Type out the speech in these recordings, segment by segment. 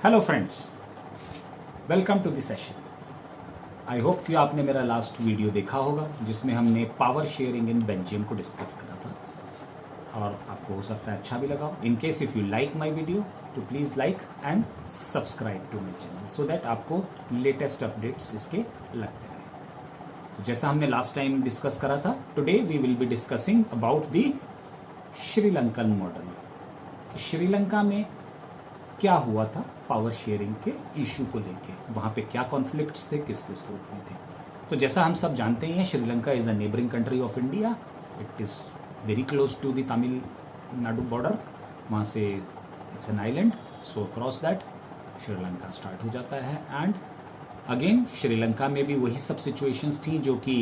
Hello friends, welcome to the session. I hope कि आपने मेरा लास्ट वीडियो देखा होगा जिसमें हमने पावर शेयरिंग इन बेल्जियम को डिस्कस करा था और आपको हो सकता है अच्छा भी लगा हो। In case if you like my video तो please like and subscribe to my channel so that आपको लेटेस्ट अपडेट्स इसके लगते रहें। तो जैसा हमने लास्ट टाइम डिस्कस करा था, today we will be discussing about the Sri Lankan model. Sri Lanka में क्या हुआ था पावर शेयरिंग के इशू को लेके, वहाँ पे क्या कॉन्फ्लिक्ट्स थे, किस किस ग्रुप में थे। तो जैसा हम सब जानते हैं, Sri Lanka is a neighbouring country of India. It is very close to the Tamil Nadu border. वहाँ से it's an island, so across that Sri Lanka start हो जाता है। एंड अगेन श्रीलंका में भी वही सब सिचुएशंस थी जो कि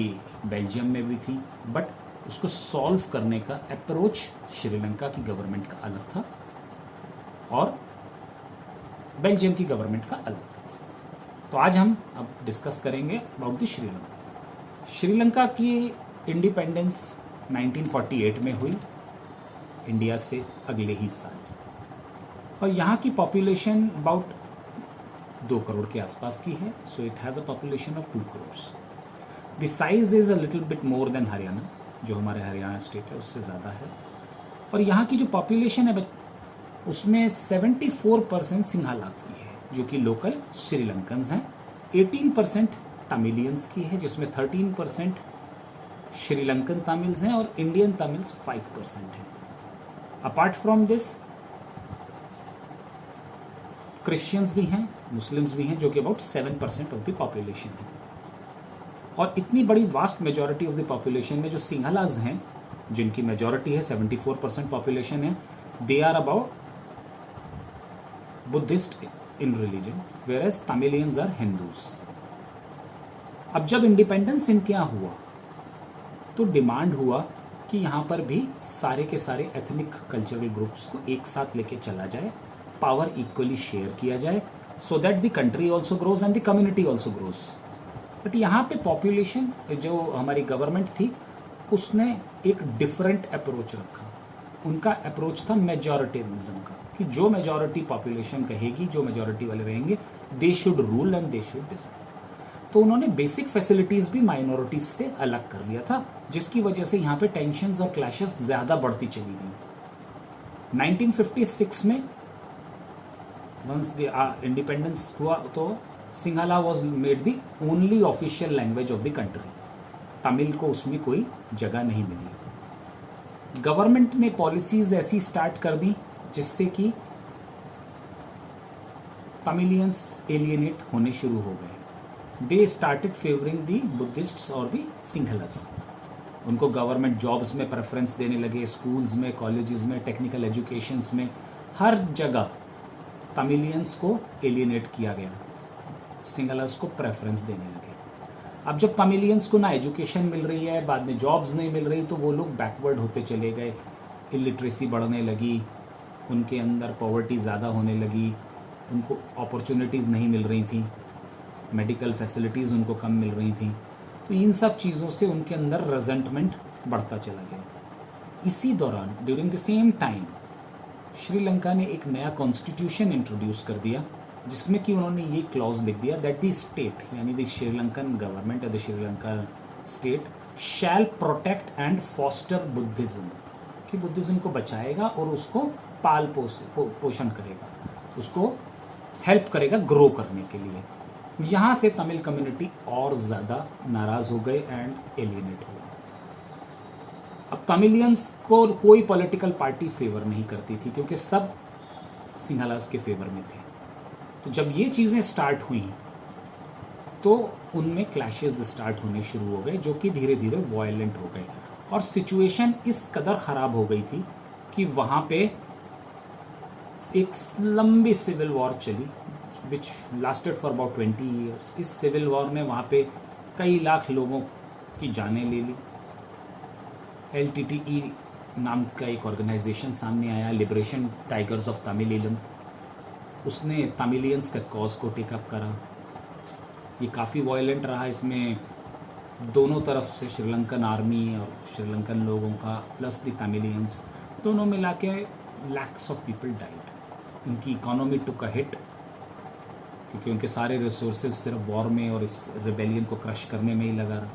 बेल्जियम में भी थी, बट उसको सॉल्व करने का अप्रोच श्रीलंका की गवर्नमेंट का अलग था और बेल्जियम की गवर्नमेंट का अलग था। तो आज हम अब डिस्कस करेंगे अबाउट द श्रीलंका। श्रीलंका की इंडिपेंडेंस 1948 में हुई इंडिया से अगले ही साल, और यहाँ की पॉपुलेशन अबाउट 2 करोड़ के आसपास की है। So it has a population of 2 crore. The size is a little bit more than Haryana, जो हमारे हरियाणा स्टेट है उससे ज़्यादा है। और यहाँ की जो पॉपुलेशन है उसमें 74% सिंघालास की है, जो कि लोकल श्रीलंकन्स हैं। 18% तमिलियंस की है, जिसमें 13% श्रीलंकन तमिल्स हैं और इंडियन तमिल्स 5% हैं। अपार्ट फ्रॉम दिस क्रिश्चियंस भी हैं, मुस्लिम्स भी हैं, जो कि अबाउट 7% ऑफ द पॉपुलेशन है। और इतनी बड़ी vast majority of the population में जो सिंघालास हैं, जिनकी मेजॉरिटी है 74% पॉपुलेशन है, they are about Buddhist in religion, whereas Tamilians are Hindus. अब जब इंडिपेंडेंस इनके यहाँ हुआ तो डिमांड हुआ कि यहाँ पर भी सारे के सारे एथनिक कल्चरल ग्रुप्स को एक साथ लेके चला जाए, पावर इक्वली शेयर किया जाए, so that the country also grows and the community also grows. But यहाँ पे पॉपुलेशन, जो हमारी गवर्नमेंट थी, उसने एक डिफरेंट अप्रोच रखा। उनका अप्रोच था मेजॉरिटेरिज्म का, कि जो मेजॉरिटी पॉपुलेशन कहेगी, जो मेजॉरिटी वाले रहेंगे, they should rule and they should decide. तो उन्होंने बेसिक फैसिलिटीज भी माइनॉरिटीज से अलग कर लिया था, जिसकी वजह से यहाँ पे टेंशन्स और क्लैशेस ज़्यादा बढ़ती चली गई। 1956 में वंस द इंडिपेंडेंस हुआ तो Sinhala was made the only official language of the country. Tamil को उसमें कोई जगह नहीं मिली। गवर्नमेंट ने पॉलिसीज ऐसी स्टार्ट कर दी जिससे कि तमिलियंस एलियनेट होने शुरू हो गए। दे स्टार्टेड फेवरिंग दी बुद्धिस्ट्स और दी सिंघलस। उनको गवर्नमेंट जॉब्स में प्रेफरेंस देने लगे, स्कूल्स में, कॉलेजेस में, टेक्निकल एजुकेशंस में, हर जगह तमिलियंस को एलियनेट किया गया, सिंघलस को प्रेफरेंस देने लगे। अब जब तमिलियंस को ना एजुकेशन मिल रही है, बाद में जॉब्स नहीं मिल रही, तो वो लोग बैकवर्ड होते चले गए। इलिटरेसी बढ़ने लगी, उनके अंदर पॉवर्टी ज़्यादा होने लगी, उनको अपॉर्चुनिटीज़ नहीं मिल रही थी, मेडिकल फैसिलिटीज़ उनको कम मिल रही थी। तो इन सब चीज़ों से उनके अंदर रेजेंटमेंट बढ़ता चला गया। इसी दौरान during the same time Sri Lanka ने एक नया कॉन्स्टिट्यूशन इंट्रोड्यूस कर दिया, जिसमें कि उन्होंने ये क्लॉज लिख दिया दैट द स्टेट, यानी the Sri Lankan government, the Sri Lanka state shall protect and foster Buddhism, कि बुद्धिज्म को बचाएगा और उसको पाल पोषण करेगा, उसको हेल्प करेगा ग्रो करने के लिए। यहाँ से तमिल कम्युनिटी और ज़्यादा नाराज़ हो गए एंड एलियनेट हुआ। अब तमिलियंस को कोई पॉलिटिकल पार्टी फेवर नहीं करती थी, क्योंकि सब सिंघालास के फेवर में थे। तो जब ये चीज़ें स्टार्ट हुई तो उनमें क्लैशेस स्टार्ट होने शुरू हो गए, जो कि धीरे धीरे वायलेंट हो गए। और सिचुएशन इस कदर ख़राब हो गई थी कि वहाँ पे एक लंबी सिविल वॉर चली, विच लास्टेड फॉर अबाउट 20 ईयर्स। इस सिविल वॉर में वहाँ पे कई लाख लोगों की जानें ले ली। LTTE नाम का एक ऑर्गेनाइजेशन सामने आया, लिबरेशन टाइगर्स ऑफ तमिलियम। उसने तमिलियंस का कॉज को टेकअप करा। ये काफ़ी वायलेंट रहा। इसमें दोनों तरफ से श्रीलंकन आर्मी और श्रीलंकन लोगों का प्लस द तमिलियंस, दोनों मिला के लैक्स ऑफ पीपल डाइड। इनकी इकोनॉमी टुक अ हिट क्योंकि उनके सारे रिसोर्सेज सिर्फ वॉर में और इस रिबेलियन को क्रश करने में ही लगा रहा।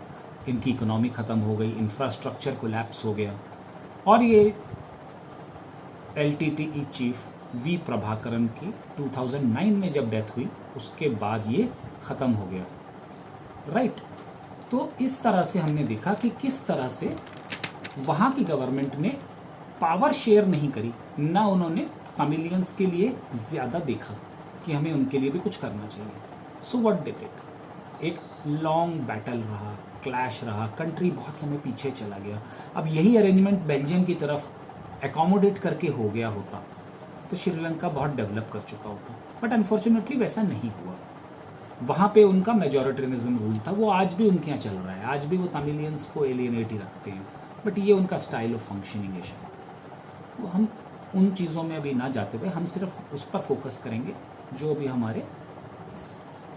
इनकी इकोनॉमी ख़त्म हो गई, इंफ्रास्ट्रक्चर कोलैप्स हो गया। और ये LTTE चीफ वी प्रभाकरन की 2009 में जब डेथ हुई उसके बाद ये ख़त्म हो गया, राइट। तो इस तरह से हमने देखा कि किस तरह से वहाँ की गवर्नमेंट ने पावर शेयर नहीं करी, ना उन्होंने तमिलियंस के लिए ज़्यादा देखा कि हमें उनके लिए भी कुछ करना चाहिए। सो व्हाट दे डिड, एक लॉन्ग बैटल रहा, क्लैश रहा, कंट्री बहुत समय पीछे चला गया। अब यही अरेंजमेंट बेल्जियम की तरफ एकोमोडेट करके हो गया होता तो श्रीलंका बहुत डेवलप कर चुका होता, बट अनफॉर्चुनेटली वैसा नहीं हुआ। वहाँ पे उनका मेजॉरिटेरिज्म रूल था, वो आज भी उनके यहाँ चल रहा है, आज भी वो तमिलियंस को एलियनेट ही रखते हैं, बट ये उनका स्टाइल ऑफ फंक्शनिंग है शायद। तो हम उन चीज़ों में अभी ना जाते हुए हम सिर्फ उस पर फोकस करेंगे जो भी हमारे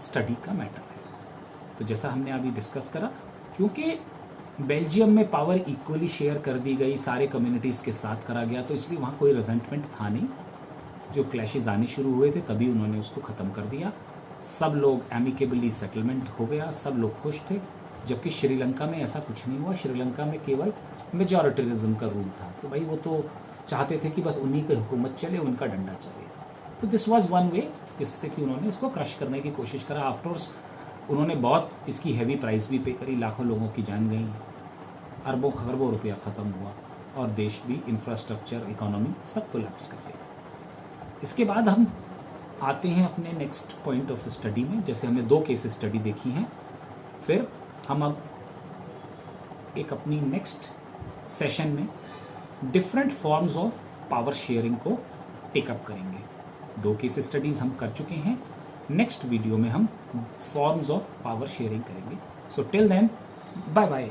स्टडी का मैटर है। तो जैसा हमने अभी डिस्कस करा, क्योंकि बेल्जियम में पावर इक्वली शेयर कर दी गई, सारे कम्युनिटीज़ के साथ करा गया, तो इसलिए वहाँ कोई रिजेंटमेंट था नहीं। जो क्लैशेज आने शुरू हुए थे तभी उन्होंने उसको ख़त्म कर दिया, सब लोग एमिकेबली सेटलमेंट हो गया, सब लोग खुश थे। जबकि श्रीलंका में ऐसा कुछ नहीं हुआ, श्रीलंका में केवल मेजॉरिटेरिज्म का रूल था। तो भाई वो तो चाहते थे कि बस उन्हीं की हुकूमत चले, उनका डंडा चले। तो दिस वाज वन वे जिससे कि उन्होंने इसको क्रश करने की कोशिश करा। आफ्टरवर्ड्स उन्होंने बहुत इसकी हैवी प्राइस भी पे करी, लाखों लोगों की जान गई, अरबों खरबों रुपया ख़त्म हुआ और देश भी, इंफ्रास्ट्रक्चर, इकोनॉमी सब कोलैप्स कर गई। इसके बाद हम आते हैं अपने नेक्स्ट पॉइंट ऑफ स्टडी में। जैसे हमने 2 केस स्टडी देखी हैं, फिर हम अब एक अपनी नेक्स्ट सेशन में different forms of power sharing को टेकअप करेंगे। 2 केस स्टडीज़ हम कर चुके हैं, नेक्स्ट वीडियो में हम फॉर्म्स ऑफ पावर शेयरिंग करेंगे। So till then, bye bye.